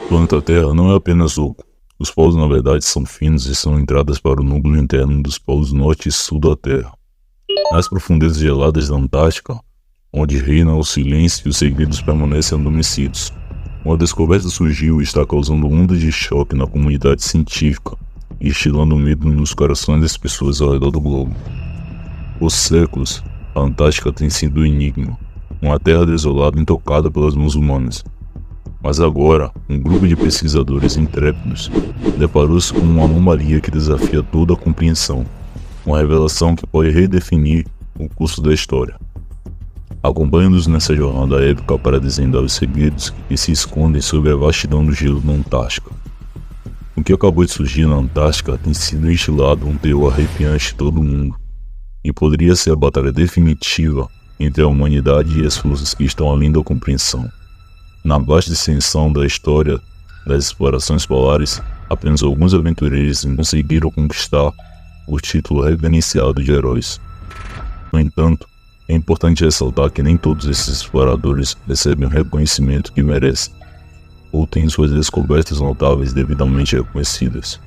planeta Terra não é apenas oco. Os polos na verdade são finos e são entradas para o núcleo interno dos polos norte e sul da Terra. Nas profundezas geladas da Antártica, onde reina o silêncio e os segredos permanecem adormecidos, uma descoberta surgiu e está causando ondas de choque na comunidade científica e instilando medo nos corações das pessoas ao redor do globo. Por séculos, a Antártica tem sido um enigma, uma terra desolada intocada pelas mãos humanas. Mas agora, um grupo de pesquisadores intrépidos deparou-se com uma anomalia que desafia toda a compreensão, uma revelação que pode redefinir o curso da história. Acompanhe-nos nessa jornada épica para desvendar os segredos que se escondem sob a vastidão do gelo da Antártica. O que acabou de surgir na Antártica tem sido instilado um teor arrepiante em todo o mundo, e poderia ser a batalha definitiva entre a humanidade e as forças que estão além da compreensão. Na vasta extensão da história das explorações polares, apenas alguns aventureiros conseguiram conquistar o título reverenciado de heróis. No entanto, é importante ressaltar que nem todos esses exploradores recebem o reconhecimento que merecem, ou têm suas descobertas notáveis devidamente reconhecidas.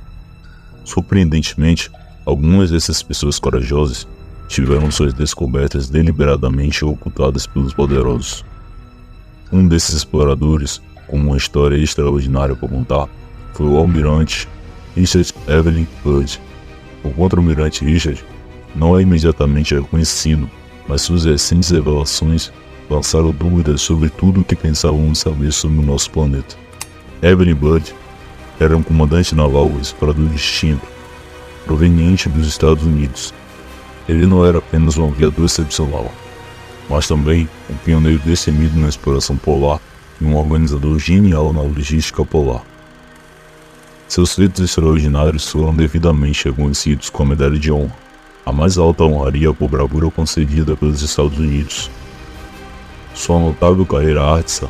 Surpreendentemente, algumas dessas pessoas corajosas tiveram suas descobertas deliberadamente ocultadas pelos poderosos. Um desses exploradores, com uma história extraordinária para contar, foi o almirante Richard Evelyn Byrd. O contra-almirante Richard não é imediatamente reconhecido, mas suas recentes revelações lançaram dúvidas sobre tudo o que pensávamos saber sobre o nosso planeta. Evelyn Byrd era um comandante naval explorador distinto, proveniente dos Estados Unidos. Ele não era apenas um aviador excepcional, mas também um pioneiro destemido na exploração polar e um organizador genial na logística polar. Seus feitos extraordinários foram devidamente reconhecidos com a Medalha de Honra, a mais alta honraria por bravura concedida pelos Estados Unidos. Sua notável carreira ártica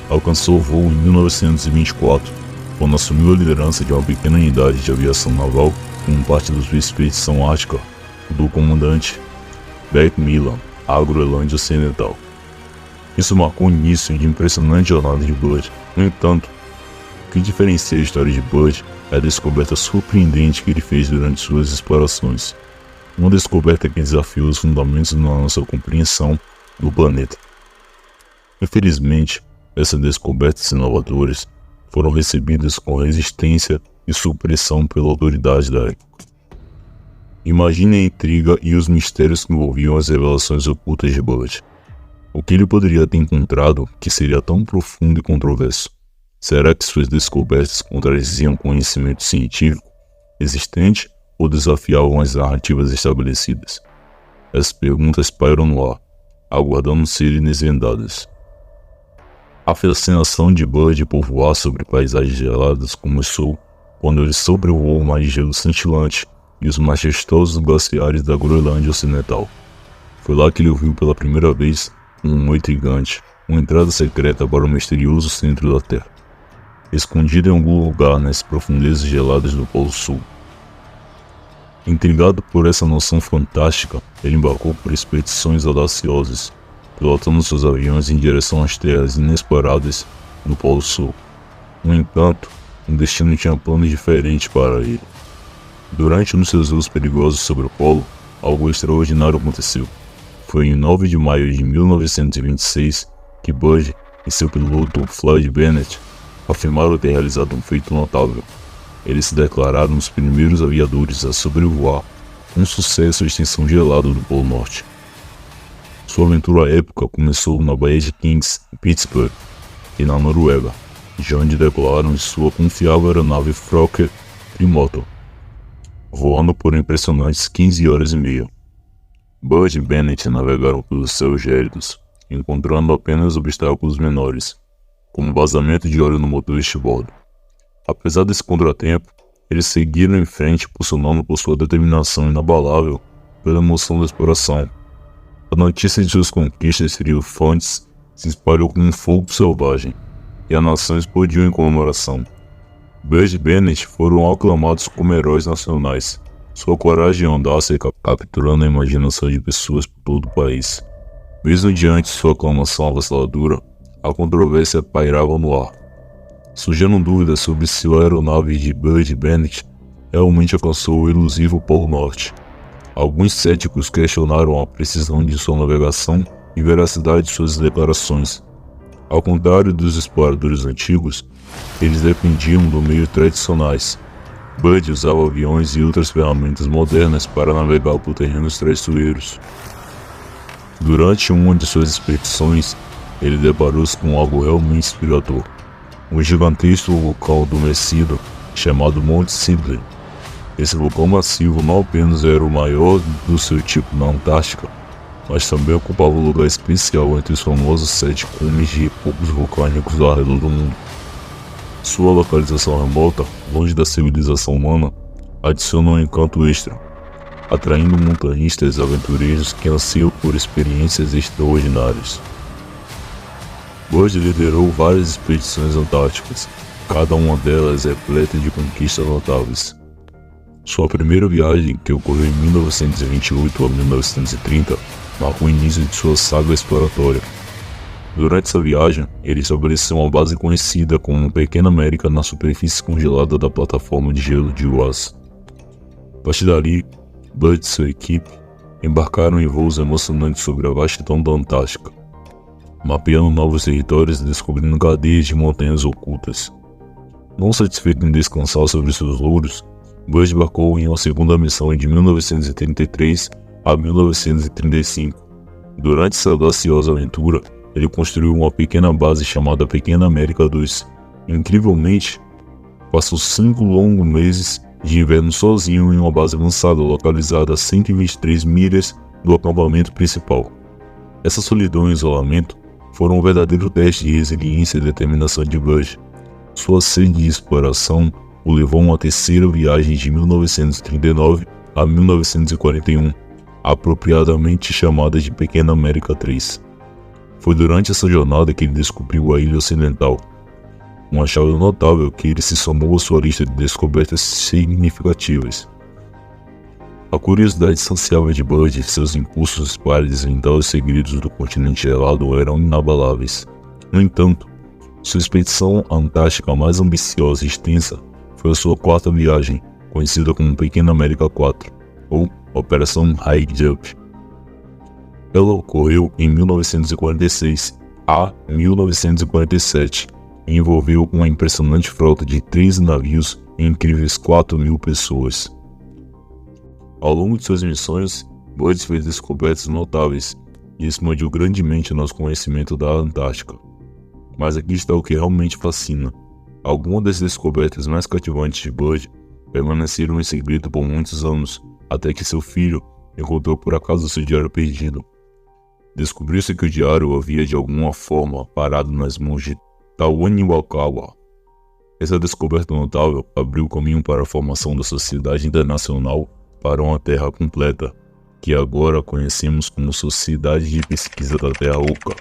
alcançou voo em 1924, quando assumiu a liderança de uma pequena unidade de aviação naval como parte da sua expedição ártica do comandante Macmillan à Groenlândia Ocidental. Isso marcou o início de impressionante jornada de Byrd. No entanto, o que diferencia a história de Byrd é a descoberta surpreendente que ele fez durante suas explorações. Uma descoberta que desafiou os fundamentos da nossa compreensão do planeta. Infelizmente, essas descobertas inovadoras foram recebidas com resistência e supressão pela autoridade da época. Imagine a intriga e os mistérios que envolviam as revelações ocultas de Byrd. O que ele poderia ter encontrado que seria tão profundo e controverso? Será que suas descobertas contradiziam conhecimento científico existente ou desafiavam as narrativas estabelecidas? As perguntas pairam no ar, aguardando serem desvendadas. A fascinação de Byrd por voar sobre paisagens geladas começou quando ele sobrevoou o mar de gelo cintilante e os majestosos glaciares da Groenlândia Ocidental. Foi lá que ele ouviu pela primeira vez um rumor intrigante, uma entrada secreta para o misterioso centro da Terra, escondido em algum lugar nas profundezas geladas do Polo Sul. Intrigado por essa noção fantástica, ele embarcou por expedições audaciosas, pilotando seus aviões em direção às terras inexploradas no Polo Sul. No entanto, o destino tinha planos diferentes para ele. Durante um dos seus voos perigosos sobre o Polo, algo extraordinário aconteceu. Foi em 9 de maio de 1926 que Byrd e seu piloto Floyd Bennett afirmaram ter realizado um feito notável. Eles se declararam os primeiros aviadores a sobrevoar com sucesso a extensão gelada do Polo Norte. Sua aventura épica começou na Baía de Kings, em Pittsburgh, e na Noruega, de onde decolaram em sua confiável aeronave Fokker Trimotor, voando por impressionantes 15 horas e meia. Byrd e Bennett navegaram pelos céus gélidos, encontrando apenas obstáculos menores, como vazamento de óleo no motor vestibordo. Apesar desse contratempo, eles seguiram em frente, impulsionando por sua determinação inabalável pela emoção da exploração. A notícia de suas conquistas triunfantes se espalhou como um fogo selvagem, e a nação explodiu em comemoração. Byrd e Bennett foram aclamados como heróis nacionais. Sua coragem e audácia capturando a imaginação de pessoas por todo o país. Mesmo diante de sua aclamação avassaladora, a controvérsia pairava no ar. surgindo dúvidas sobre se a aeronave de Bud Bennett realmente alcançou o elusivo Polo Norte. Alguns céticos questionaram a precisão de sua navegação e veracidade de suas declarações. Ao contrário dos exploradores antigos, eles dependiam do meio tradicionais. Bud usava aviões e outras ferramentas modernas para navegar por terrenos traiçoeiros. Durante uma de suas expedições, ele deparou-se com algo realmente inspirador. Um gigantesco vulcão adormecido chamado Monte Sibley. Esse vulcão massivo não apenas era o maior do seu tipo na Antártica, mas também ocupava um lugar especial entre os famosos 7 cumes de poucos vulcânicos ao redor do mundo. Sua localização remota, longe da civilização humana, adiciona um encanto extra, atraindo montanhistas e aventureiros que anseiam por experiências extraordinárias. Bud liderou várias expedições antárticas, cada uma delas repleta de conquistas notáveis. Sua primeira viagem, que ocorreu em 1928 a 1930, marcou o início de sua saga exploratória. Durante essa viagem, ele estabeleceu uma base conhecida como Pequena América na superfície congelada da plataforma de gelo de Ross. A partir dali, Bud e sua equipe embarcaram em voos emocionantes sobre a vastidão da Antártica, mapeando novos territórios e descobrindo cadeias de montanhas ocultas. Não satisfeito em descansar sobre seus louros, Bud embarcou em uma segunda missão de 1933 a 1935. Durante essa audaciosa aventura, ele construiu uma pequena base chamada Pequena América 2. Incrivelmente, passou 5 longos meses de inverno sozinho em uma base avançada localizada a 123 milhas do acampamento principal. Essa solidão e isolamento foram um verdadeiro teste de resiliência e determinação de Bud. Sua sede de exploração o levou a uma terceira viagem de 1939 a 1941, apropriadamente chamada de Pequena América 3. Foi durante essa jornada que ele descobriu a Ilha Ocidental, um achado notável que ele se somou à sua lista de descobertas significativas. A curiosidade insaciável de Bud e seus impulsos para desvendar os segredos do continente gelado eram inabaláveis. No entanto, sua expedição antártica mais ambiciosa e extensa foi a sua quarta viagem, conhecida como Pequena América 4, ou Operação High Jump. Ela ocorreu em 1946 a 1947 e envolveu uma impressionante frota de 13 navios e incríveis 4.000 pessoas. Ao longo de suas missões, Bud fez descobertas notáveis e expandiu grandemente nosso conhecimento da Antártica. Mas aqui está o que realmente fascina. Algumas das descobertas mais cativantes de Bud permaneceram em segredo por muitos anos, até que seu filho encontrou por acaso seu diário perdido. Descobriu-se que o diário havia de alguma forma parado nas mãos de Tawane Wakawa. Essa descoberta notável abriu o caminho para a formação da Sociedade Internacional para uma Terra Completa, que agora conhecemos como Sociedade de Pesquisa da Terra Oca.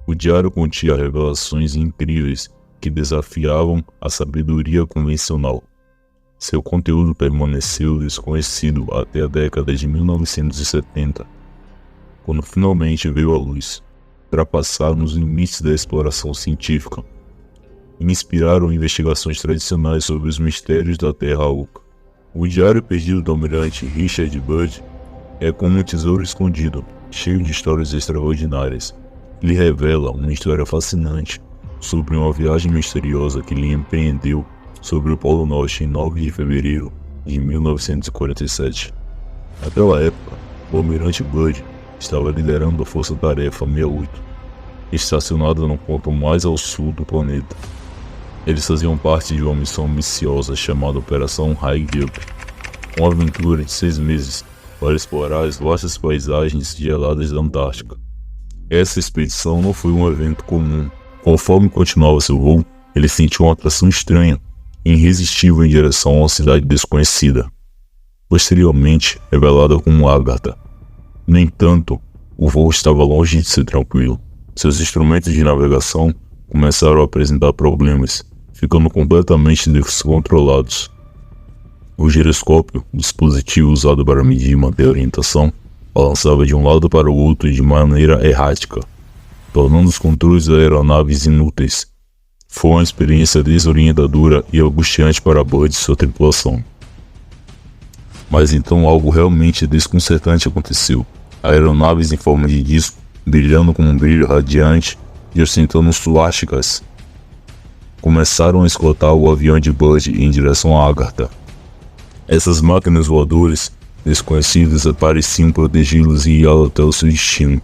O diário continha revelações incríveis que desafiavam a sabedoria convencional. Seu conteúdo permaneceu desconhecido até a década de 1970, quando finalmente veio à luz, ultrapassaram os limites da exploração científica e inspiraram investigações tradicionais sobre os mistérios da Terra Oca. O diário perdido do almirante Richard Bud é como um tesouro escondido, cheio de histórias extraordinárias. Ele revela uma história fascinante sobre uma viagem misteriosa que ele empreendeu sobre o Polo Norte em 9 de fevereiro de 1947. Naquela época, o almirante Bud estava liderando a Força-Tarefa 68, estacionada no ponto mais ao sul do planeta. Eles faziam parte de uma missão ambiciosa chamada Operação High Jump, uma aventura de 6 meses para explorar as vastas paisagens geladas da Antártica. Essa expedição não foi um evento comum. Conforme continuava seu voo, ele sentiu uma atração estranha e irresistível em direção a uma cidade desconhecida, posteriormente revelada como Agartha. No entanto, o voo estava longe de ser tranquilo. Seus instrumentos de navegação começaram a apresentar problemas, ficando completamente descontrolados. O giroscópio, dispositivo usado para medir e manter a orientação, balançava de um lado para o outro de maneira errática, tornando os controles da aeronaves inúteis. Foi uma experiência desorientadora e angustiante para Bud e sua tripulação. Mas então algo realmente desconcertante aconteceu. Aeronaves em forma de disco, brilhando com um brilho radiante e ostentando suásticas, começaram a escoltar o avião de Bud em direção a Agartha. Essas máquinas voadoras desconhecidas pareciam protegê-los e guiá-los até o seu destino.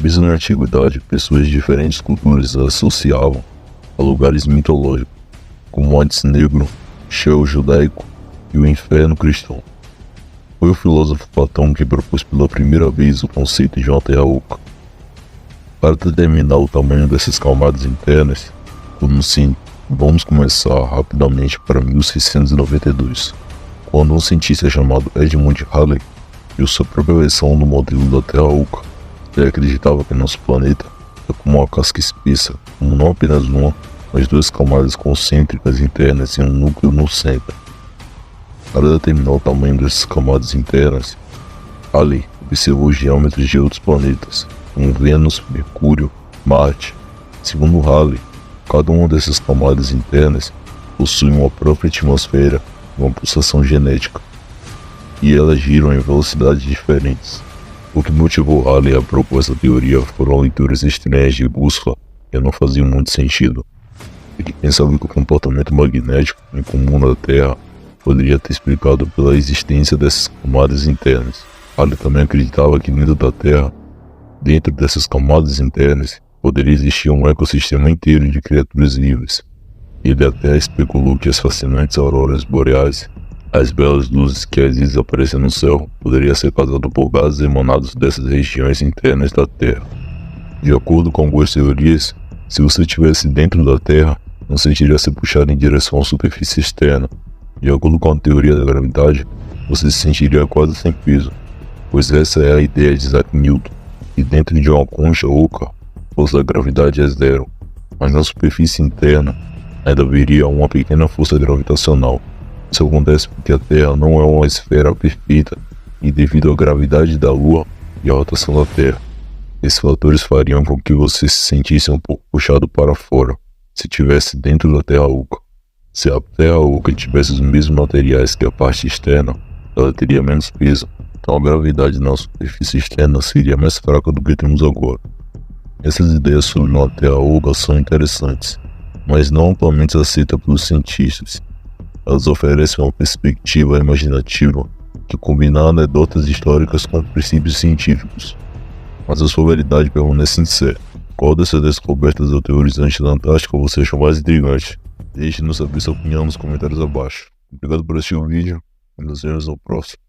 Mesmo na antiguidade, pessoas de diferentes culturas as associavam a lugares mitológicos, como o Hades Negro, Sheol judaico e o Inferno cristão. Foi o filósofo Platão que propôs pela primeira vez o conceito de uma terra oca. Para determinar o tamanho dessas camadas internas, vamos começar rapidamente para 1692, quando um cientista chamado Edmund Halley viu sua própria versão do modelo da Terra Oca. Ele acreditava que nosso planeta é como uma casca espessa, como não apenas uma, mas duas camadas concêntricas internas e um núcleo no centro. Para determinar o tamanho dessas camadas internas, Halley observou os diâmetros de outros planetas, como Vênus, Mercúrio, Marte. Segundo Halley, cada uma dessas camadas internas possui uma própria atmosfera e uma pulsação genética, e elas giram em velocidades diferentes. O que motivou Halley a propor essa teoria foram leituras estranhas de bússola que não faziam muito sentido. Ele pensava que o comportamento magnético em comum na Terra poderia ter explicado pela existência dessas camadas internas. Halley também acreditava que dentro dessas camadas internas, poderia existir um ecossistema inteiro de criaturas vivas. Ele até especulou que as fascinantes auroras boreais, as belas luzes que às vezes aparecem no céu, poderia ser causado por gases emanados dessas regiões internas da Terra. De acordo com algumas teorias, se você estivesse dentro da Terra, não sentiria ser puxado em direção à superfície externa. De acordo com a teoria da gravidade, você se sentiria quase sem peso, pois essa é a ideia de Isaac Newton, que dentro de uma concha oca, a força da gravidade é zero, mas na superfície interna ainda haveria uma pequena força gravitacional. Isso acontece porque a Terra não é uma esfera perfeita e devido à gravidade da Lua e à rotação da Terra. Esses fatores fariam com que você se sentisse um pouco puxado para fora, se estivesse dentro da Terra oca. Se a Terra oca tivesse os mesmos materiais que a parte externa, ela teria menos peso, então a gravidade na superfície externa seria mais fraca do que temos agora. Essas ideias sobre uma Terra oca são interessantes, mas não amplamente aceitas pelos cientistas. Elas oferecem uma perspectiva imaginativa que combina anedotas históricas com princípios científicos. Mas a sua validade permanece incerta. Qual dessas descobertas ou teorizantes da Antártica você achou mais intrigante? Deixe-nos saber sua opinião nos comentários abaixo. Obrigado por assistir o vídeo e nos vemos no próximo.